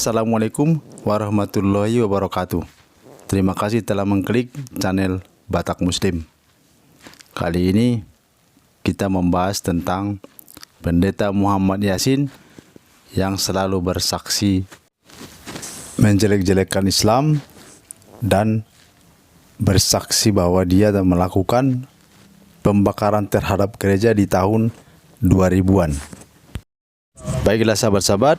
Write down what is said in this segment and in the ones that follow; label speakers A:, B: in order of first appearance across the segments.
A: Assalamualaikum warahmatullahi wabarakatuh. Terima kasih telah mengklik channel Batak Muslim. Kali ini kita membahas tentang Pendeta Muhammad Yasin yang selalu bersaksi menjelek-jelekkan Islam dan bersaksi bahwa dia melakukan pembakaran terhadap gereja di tahun 2000-an. Baiklah sahabat-sahabat,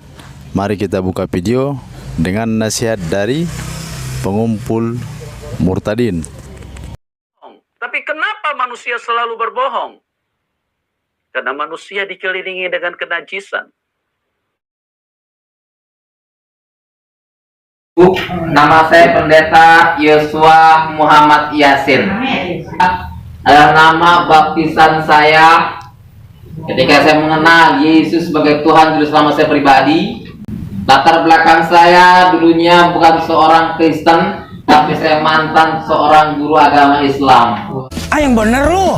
A: mari kita buka video dengan nasihat dari pengumpul murtadin.
B: Tapi kenapa manusia selalu berbohong? Karena manusia dikelilingi dengan kenajisan.
C: Nama saya Pendeta Yosua Muhammad Yasin. Nama baptisan saya ketika saya mengenal Yesus sebagai Tuhan Juru Selamat saya pribadi. Latar belakang saya dulunya bukan seorang Kristen, tapi saya mantan seorang guru agama Islam.
D: Yang bener lu.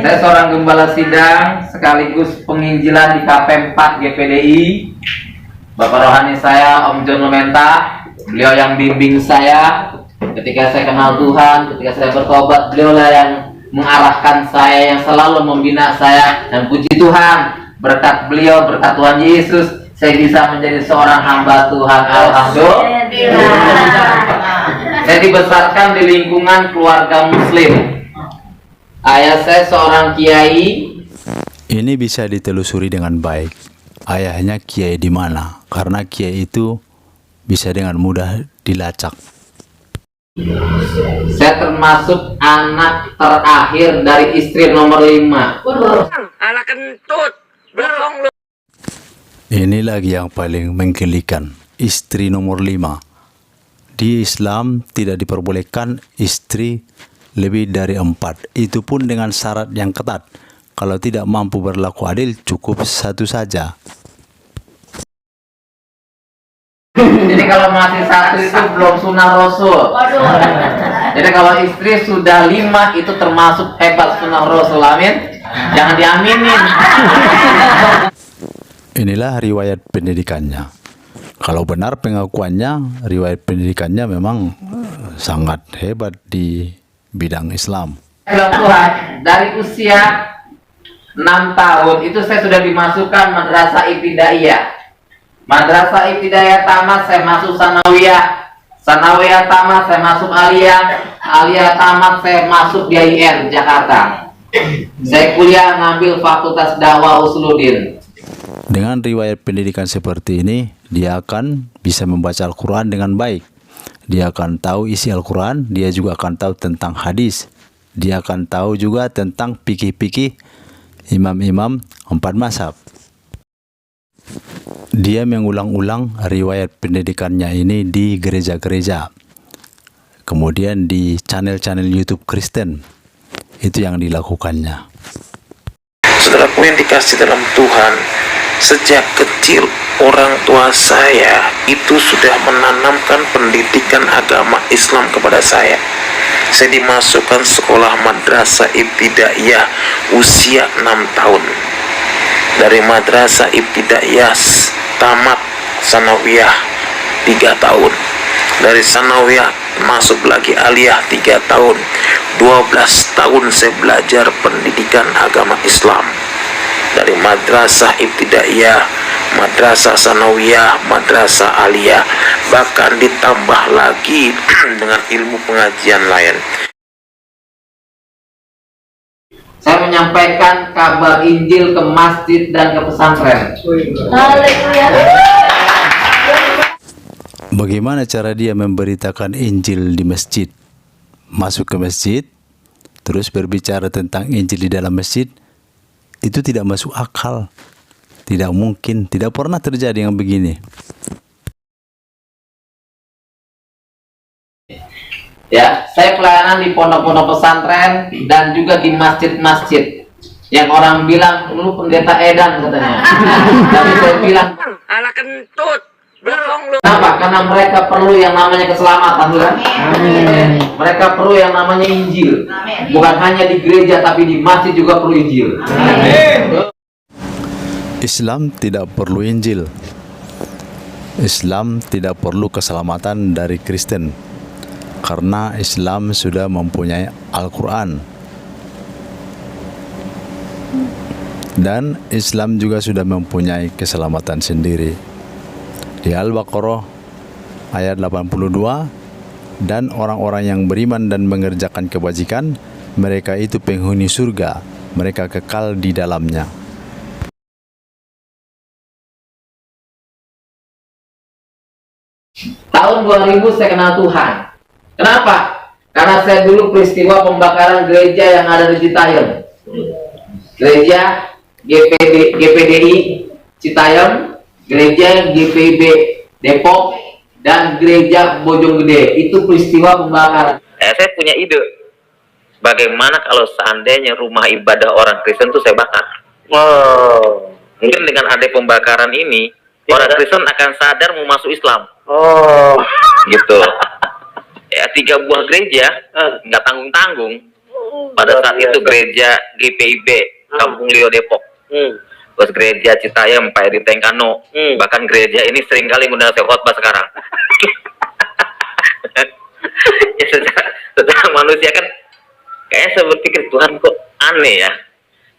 C: Saya seorang gembala sidang sekaligus penginjilan di KP 4 GPDI. Bapak rohani saya Om John Mementa, beliau yang bimbing saya ketika saya kenal Tuhan, ketika saya bertobat, beliau lah yang mengarahkan saya, yang selalu membina saya. Dan puji Tuhan, berkat beliau, berkat Tuhan Yesus, saya bisa menjadi seorang hamba Tuhan. Alhamdulillah. Saya dibesarkan di lingkungan keluarga Muslim. Ayah saya seorang kiai.
A: Ini bisa ditelusuri dengan baik. Ayahnya kiai di mana? Karena kiai itu bisa dengan mudah dilacak.
C: Saya termasuk anak terakhir dari istri nomor 5.
B: Anak kentut, bohong lu.
A: Ini lagi yang paling menggelikan, istri nomor 5. Di Islam tidak diperbolehkan istri lebih dari 4. Itu pun dengan syarat yang ketat. Kalau tidak mampu berlaku adil, cukup 1 saja.
C: Jadi kalau masih 1 itu belum sunnah Rasul. Jadi kalau istri sudah 5 itu termasuk hebat sunnah Rasul. Amin. Jangan diaminin.
A: Inilah riwayat pendidikannya. Kalau benar pengakuannya, riwayat pendidikannya memang sangat hebat di bidang Islam.
C: Tuhan, dari usia 6 tahun itu saya sudah dimasukkan madrasah ibtidaiyah. Madrasah ibtidaiyah tamat saya masuk sanawiyah. Sanawiyah tamat saya masuk aliyah. Aliyah tamat saya masuk di IAIN Jakarta. Saya kuliah ngambil Fakultas Dakwah Usuluddin.
A: Dengan riwayat pendidikan seperti ini, dia akan bisa membaca Al-Quran dengan baik. Dia akan tahu isi Al-Quran, dia juga akan tahu tentang hadis. Dia akan tahu juga tentang fikih-fikih imam-imam 4 mazhab. Dia mengulang-ulang riwayat pendidikannya ini di gereja-gereja. Kemudian di channel-channel YouTube Kristen. Itu yang dilakukannya.
E: Saudaraku yang dikasih dalam Tuhan, sejak kecil orang tua saya itu sudah menanamkan pendidikan agama Islam kepada saya. Saya dimasukkan sekolah madrasah ibtidaiyah usia 6 tahun. Dari madrasah ibtidaiyah tamat sanawiyah 3 tahun. Dari sanawiyah masuk lagi aliyah 3 tahun. 12 tahun saya belajar pendidikan agama Islam. Dari madrasah ibtidaiyah, madrasah sanawiyah, madrasah aliyah, bahkan ditambah lagi dengan ilmu pengajian lain.
C: Saya menyampaikan kabar Injil ke masjid dan ke pesantren.
A: Bagaimana cara dia memberitakan Injil di masjid? Masuk ke masjid, terus berbicara tentang Injil di dalam masjid, itu tidak masuk akal. Tidak mungkin, tidak pernah terjadi yang begini.
C: Ya, saya pelayanan di pondok-pondok pesantren dan juga di masjid-masjid. Yang orang bilang, lu pendeta edan katanya. Tapi saya bilang,
B: Anak kentut, bohong lu.
C: kenapa? Karena mereka perlu yang namanya keselamatan, bukan? Mereka perlu yang namanya Injil. Bukan hanya di gereja, tapi di masjid juga perlu Injil.
A: Islam tidak perlu Injil. Islam tidak perlu keselamatan dari Kristen, karena Islam sudah mempunyai Al-Quran. Dan Islam juga sudah mempunyai keselamatan sendiri. Di Al-Baqarah ayat 82, dan orang-orang yang beriman dan mengerjakan kebajikan, mereka itu penghuni surga, mereka kekal di dalamnya.
C: Tahun 2000 saya kenal Tuhan. Kenapa? Karena saya dulu peristiwa pembakaran gereja yang ada di Citayam. Gereja GPDI Citayam, gereja GPIB Depok, dan gereja Bojonggede. Itu peristiwa pembakaran.
D: Saya punya ide. Bagaimana kalau seandainya rumah ibadah orang Kristen itu saya bakar?
B: Oh.
D: Mungkin dengan ada pembakaran ini, orang Kristen akan sadar mau masuk Islam.
B: Oh.
D: Gitu. Ya, 3 buah gereja, nggak tanggung-tanggung. Pada saat itu gereja GPIB, Kampung Lio Depok. Terus gereja Citayam, Pak Edi Tengkano. Bahkan gereja ini seringkali mengundang saya khotbah sekarang. Ya, secara manusia kan, kayaknya saya berpikir, Tuhan kok aneh ya.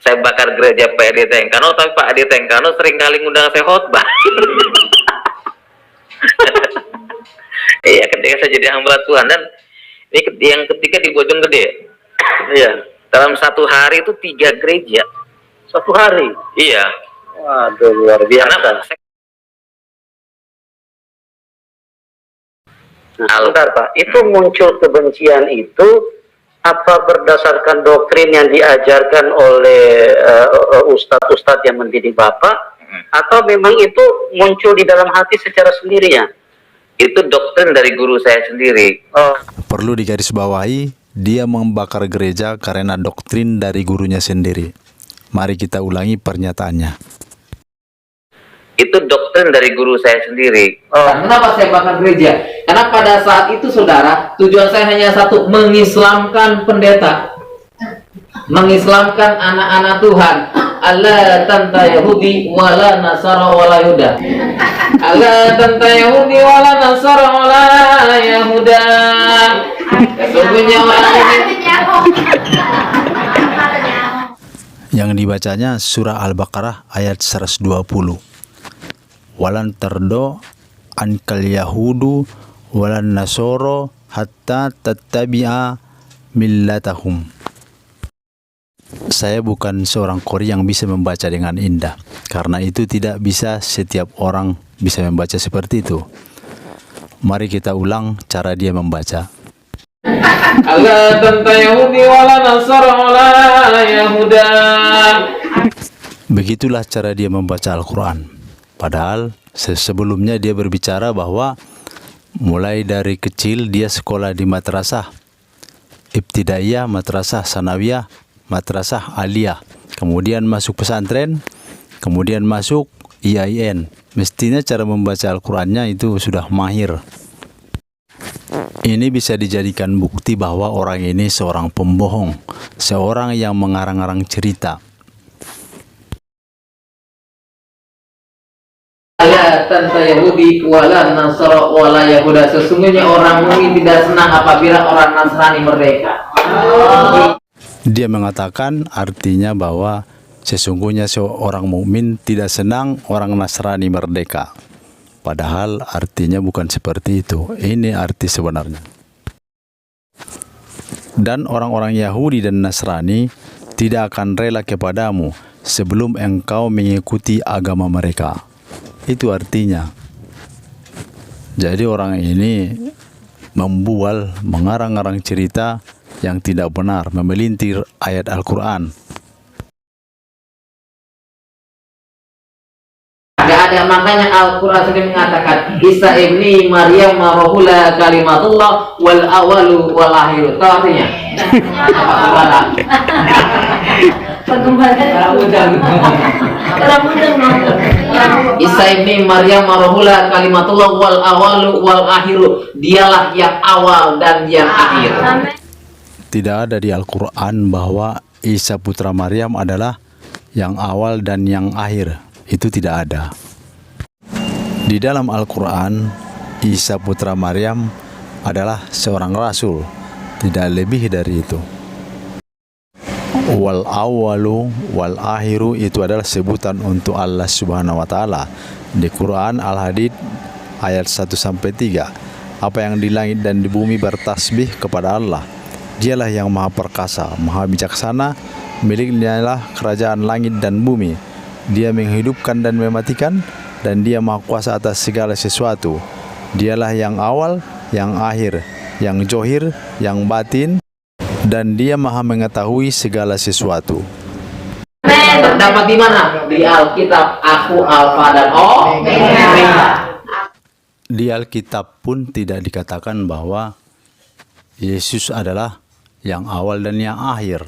D: Saya bakar gereja Pak Edi Tengkano, tapi Pak Edi Tengkano seringkali mengundang saya khotbah. Iya, ketika saya jadi hamba Tuhan, dan ini yang ketiga di Bojonggede. Iya, dalam satu hari itu 3 gereja.
B: Satu hari.
D: Iya.
B: Waduh, luar biasa. Sebentar Pak, itu muncul kebencian itu apa berdasarkan doktrin yang diajarkan oleh ustadz-ustadz yang mendidik Bapak, atau memang itu muncul di dalam hati secara sendirian?
D: Itu doktrin dari guru saya sendiri.
B: Oh.
A: Perlu digarisbawahi, dia membakar gereja karena doktrin dari gurunya sendiri. Mari kita ulangi pernyataannya.
D: Itu doktrin dari guru saya sendiri.
C: Kenapa saya bakar gereja? Karena pada saat itu saudara, tujuan saya hanya satu, mengislamkan pendeta, mengislamkan anak-anak Tuhan. Allah tanta Yahudi wala Nasara wala Yuda. Allah tanta Yahudi wala Nasara wala Yahuda. Sesungguhnya orang ini.
A: Yang dibacanya surah Al-Baqarah ayat 120. Walan tardo ankal yahudu walan nasoro hatta tattabi'a millatahum. Saya bukan seorang qori yang bisa membaca dengan indah. Karena itu tidak bisa setiap orang bisa membaca seperti itu. Mari kita ulang cara dia membaca.
C: Allah tanta Yahudi wala Nasara wala Yahuda.
A: Begitulah cara dia membaca Al-Quran. Padahal sebelumnya dia berbicara bahwa mulai dari kecil dia sekolah di madrasah Ibtidaiyah, madrasah Sanawiyah, madrasah Aliyah. Kemudian masuk pesantren, kemudian masuk IAIN. Mestinya cara membaca Al-Qurannya itu sudah mahir. Ini bisa dijadikan bukti bahwa orang ini seorang pembohong, seorang yang mengarang-arang cerita.
C: Allah tanta Yahudi wala Nasara wala Yahuda. Sesungguhnya orang mukmin tidak senang apabila orang Nasrani merdeka.
A: Dia mengatakan artinya bahwa sesungguhnya seorang mukmin tidak senang orang Nasrani merdeka. Padahal artinya bukan seperti itu. Ini arti sebenarnya. Dan orang-orang Yahudi dan Nasrani tidak akan rela kepadamu sebelum engkau mengikuti agama mereka. Itu artinya. Jadi orang ini membual, mengarang-arang cerita yang tidak benar, memelintir ayat Al-Quran.
C: Gak ada, makanya Al-Quran sendiri mengatakan Isa ibni Maryam marohula kalimatullah wal awalu wal akhiru. Tahu artinya? Isa ibni Maryam marohula kalimatullah wal awalu wal akhiru. Dialah yang awal dan yang akhir.
A: Tidak ada di Al-Quran bahwa Isa putra Maryam adalah yang awal dan yang akhir. Itu tidak ada. Di dalam Al-Quran, Isa putra Maryam adalah seorang rasul, tidak lebih dari itu. Wal awalu wal akhiru itu adalah sebutan untuk Allah Subhanahu wa taala. Di Quran Al-Hadid ayat 1-3. Apa yang di langit dan di bumi bertasbih kepada Allah. Dialah yang maha perkasa, maha bijaksana, miliknya lah kerajaan langit dan bumi. Dia menghidupkan dan mematikan, dan dia maha kuasa atas segala sesuatu. Dialah yang awal, yang akhir, yang zohir, yang batin, dan dia maha mengetahui segala sesuatu.
C: Terdapat di mana? Di Alkitab, aku Alfa dan Omega.
A: Di Alkitab pun tidak dikatakan bahwa Yesus adalah yang awal dan yang akhir.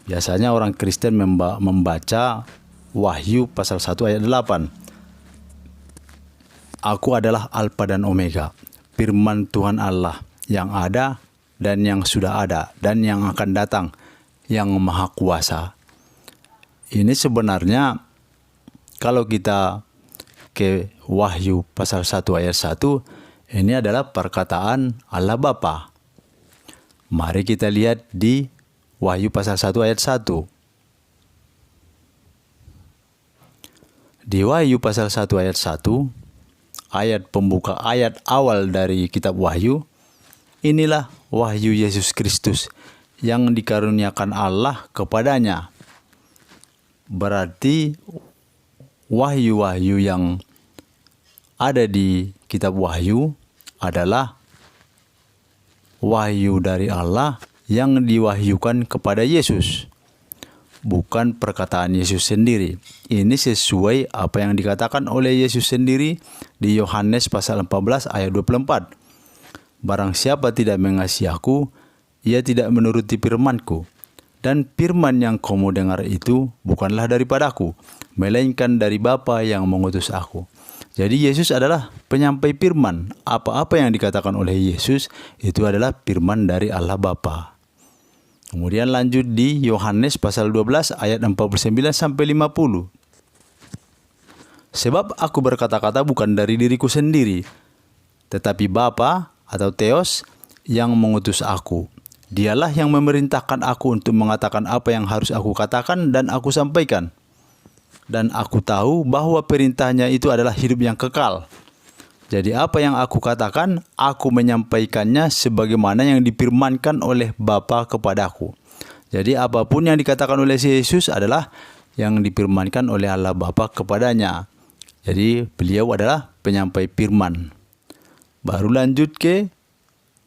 A: Biasanya orang Kristen membaca Wahyu pasal 1 ayat 8. Aku adalah Alfa dan Omega, firman Tuhan Allah yang ada dan yang sudah ada dan yang akan datang, yang maha kuasa. Ini sebenarnya kalau kita ke Wahyu pasal 1 ayat 1, ini adalah perkataan Allah Bapa. Mari kita lihat di Wahyu pasal 1 ayat 1. Di Wahyu pasal 1 ayat 1, ayat pembuka, ayat awal dari kitab Wahyu, inilah wahyu Yesus Kristus yang dikaruniakan Allah kepadanya. Berarti wahyu-wahyu yang ada di kitab Wahyu adalah wahyu dari Allah yang diwahyukan kepada Yesus, bukan perkataan Yesus sendiri. Ini sesuai apa yang dikatakan oleh Yesus sendiri di Yohanes pasal 14 ayat 24. Barang siapa tidak mengasihi aku, ia tidak menuruti firman-Ku. Dan firman yang kamu dengar itu bukanlah daripadaku, melainkan dari Bapa yang mengutus aku. Jadi Yesus adalah penyampai firman. Apa-apa yang dikatakan oleh Yesus itu adalah firman dari Allah Bapa. Kemudian lanjut di Yohanes pasal 12 ayat 49-50. Sebab aku berkata-kata bukan dari diriku sendiri, tetapi Bapa atau Theos yang mengutus aku. Dialah yang memerintahkan aku untuk mengatakan apa yang harus aku katakan dan aku sampaikan. Dan aku tahu bahwa perintahnya itu adalah hidup yang kekal. Jadi apa yang aku katakan, aku menyampaikannya sebagaimana yang difirmankan oleh Bapa kepadaku. Jadi apapun yang dikatakan oleh Yesus adalah yang difirmankan oleh Allah Bapa kepadanya. Jadi beliau adalah penyampai firman. Baru lanjut ke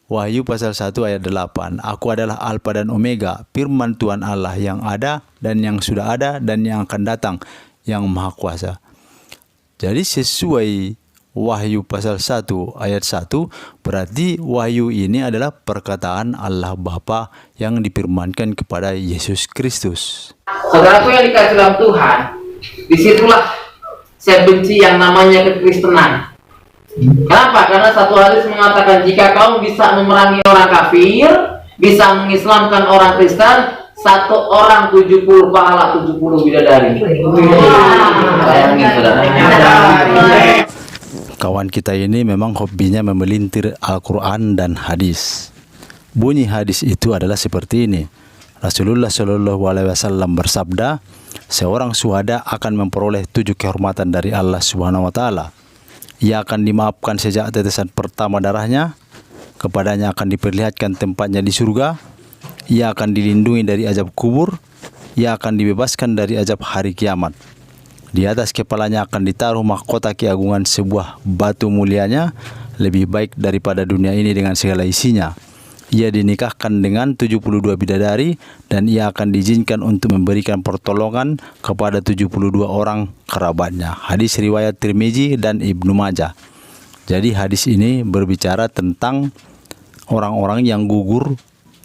A: Wahyu pasal 1 ayat 8. Aku adalah Alfa dan Omega, firman Tuhan Allah yang ada dan yang sudah ada dan yang akan datang, yang maha kuasa. Jadi sesuai Wahyu pasal 1 ayat 1, berarti wahyu ini adalah perkataan Allah Bapa yang difirmankan kepada Yesus Kristus.
C: Saudaraku yang dikasih dalam Tuhan, disitulah saya benci yang namanya kekristenan. Kenapa? Karena satu hadis mengatakan jika kamu bisa memerangi orang kafir, bisa mengislamkan orang Kristen, satu orang 70 pahala 70 bidadari. Bayangin saudara.
A: Kawan kita ini memang hobinya memelintir Al-Quran dan hadis. Bunyi hadis itu adalah seperti ini. Rasulullah Shallallahu Alaihi Wasallam bersabda, seorang syuhada akan memperoleh 7 kehormatan dari Allah Subhanahu Wa Taala. Ia akan dimaafkan sejak tetesan pertama darahnya, kepadanya akan diperlihatkan tempatnya di surga, ia akan dilindungi dari azab kubur, ia akan dibebaskan dari azab hari kiamat. Di atas kepalanya akan ditaruh mahkota keagungan sebuah batu mulianya, lebih baik daripada dunia ini dengan segala isinya. Ia dinikahkan dengan 72 bidadari dan ia akan diizinkan untuk memberikan pertolongan kepada 72 orang kerabatnya. Hadis riwayat Tirmizi dan Ibnu Majah. Jadi hadis ini berbicara tentang orang-orang yang gugur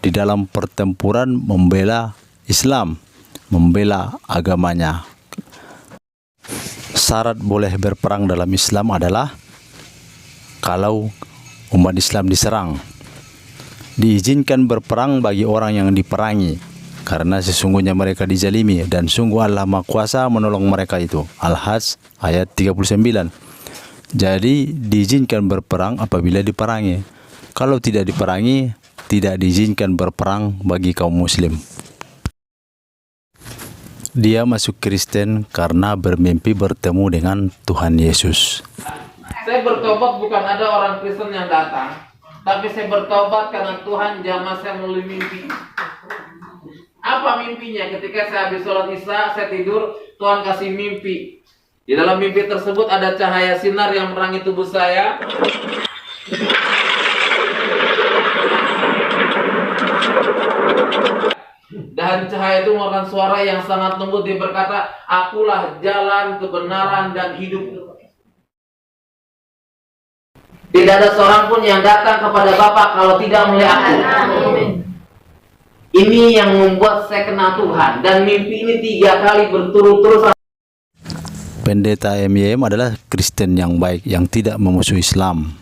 A: di dalam pertempuran membela Islam, membela agamanya. Syarat boleh berperang dalam Islam adalah kalau umat Islam diserang. Diizinkan berperang bagi orang yang diperangi. karena sesungguhnya mereka dizalimi dan sungguh Allah Maha Kuasa menolong mereka itu. Al-Hajj ayat 39. Jadi diizinkan berperang apabila diperangi. Kalau tidak diperangi, tidak diizinkan berperang bagi kaum muslim. Dia masuk Kristen karena bermimpi bertemu dengan Tuhan Yesus.
C: Saya bertobat bukan ada orang Kristen yang datang, tapi saya bertobat karena Tuhan jamah saya melalui mimpi. Apa mimpinya? Ketika saya habis sholat isya, saya tidur, Tuhan kasih mimpi. Di dalam mimpi tersebut ada cahaya sinar yang menerangi tubuh saya. Dan cahaya itu mengeluarkan suara yang sangat lembut. Dia berkata, akulah jalan, kebenaran, dan hidup. Tidak ada seorang pun yang datang kepada Bapa kalau tidak melalui aku. Ini yang membuat saya kenal Tuhan. Dan mimpi ini 3 kali berturut-turut.
A: Pendeta MYM adalah Kristen yang baik, yang tidak memusuhi Islam.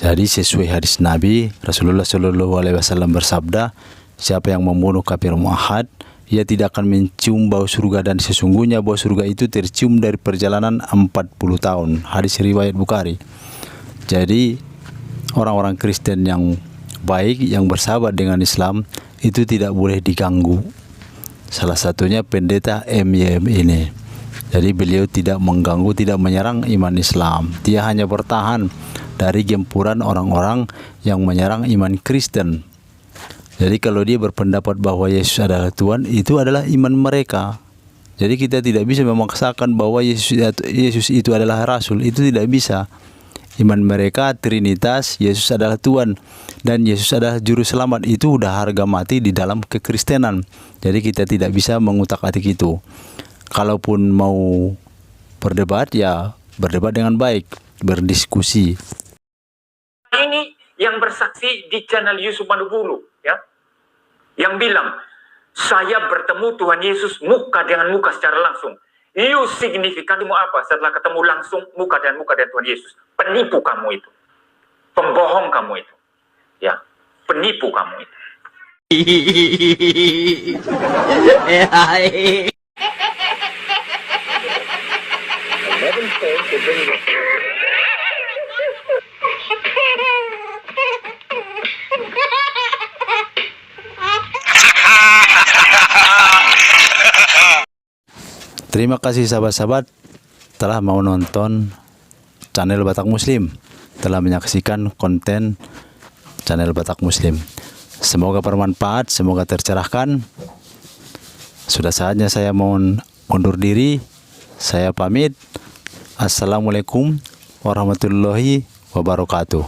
A: Jadi sesuai hadis Nabi, Rasulullah SAW bersabda, siapa yang membunuh kafir muahad, ia tidak akan mencium bau surga, dan sesungguhnya bau surga itu tercium dari perjalanan 40 tahun. Hadis riwayat Bukhari. Jadi orang-orang Kristen yang baik, yang bersahabat dengan Islam, itu tidak boleh diganggu. Salah satunya pendeta MYM ini. Jadi beliau tidak mengganggu, tidak menyerang iman Islam. Dia hanya bertahan dari gempuran orang-orang yang menyerang iman Kristen. Jadi kalau dia berpendapat bahwa Yesus adalah Tuhan, itu adalah iman mereka. Jadi kita tidak bisa memaksakan bahwa Yesus itu adalah Rasul. Itu tidak bisa. Iman mereka Trinitas, Yesus adalah Tuhan, dan Yesus adalah Juru Selamat. Itu udah harga mati di dalam kekristenan. Jadi kita tidak bisa mengutak-atik itu. Kalaupun mau berdebat, ya berdebat dengan baik, berdiskusi.
F: Ini yang bersaksi di channel Yusuf Manubulu, ya, yang bilang saya bertemu Tuhan Yesus muka dengan muka secara langsung. You signifikanmu apa setelah ketemu langsung muka dan muka dengan Tuhan Yesus? Penipu kamu itu, pembohong kamu itu, ya, penipu kamu itu.
A: Terima kasih sahabat-sahabat telah mau nonton channel Batak Muslim, telah menyaksikan konten channel Batak Muslim. Semoga bermanfaat, semoga tercerahkan. Sudah saatnya saya mohon undur diri. Saya pamit. Assalamualaikum warahmatullahi wabarakatuh.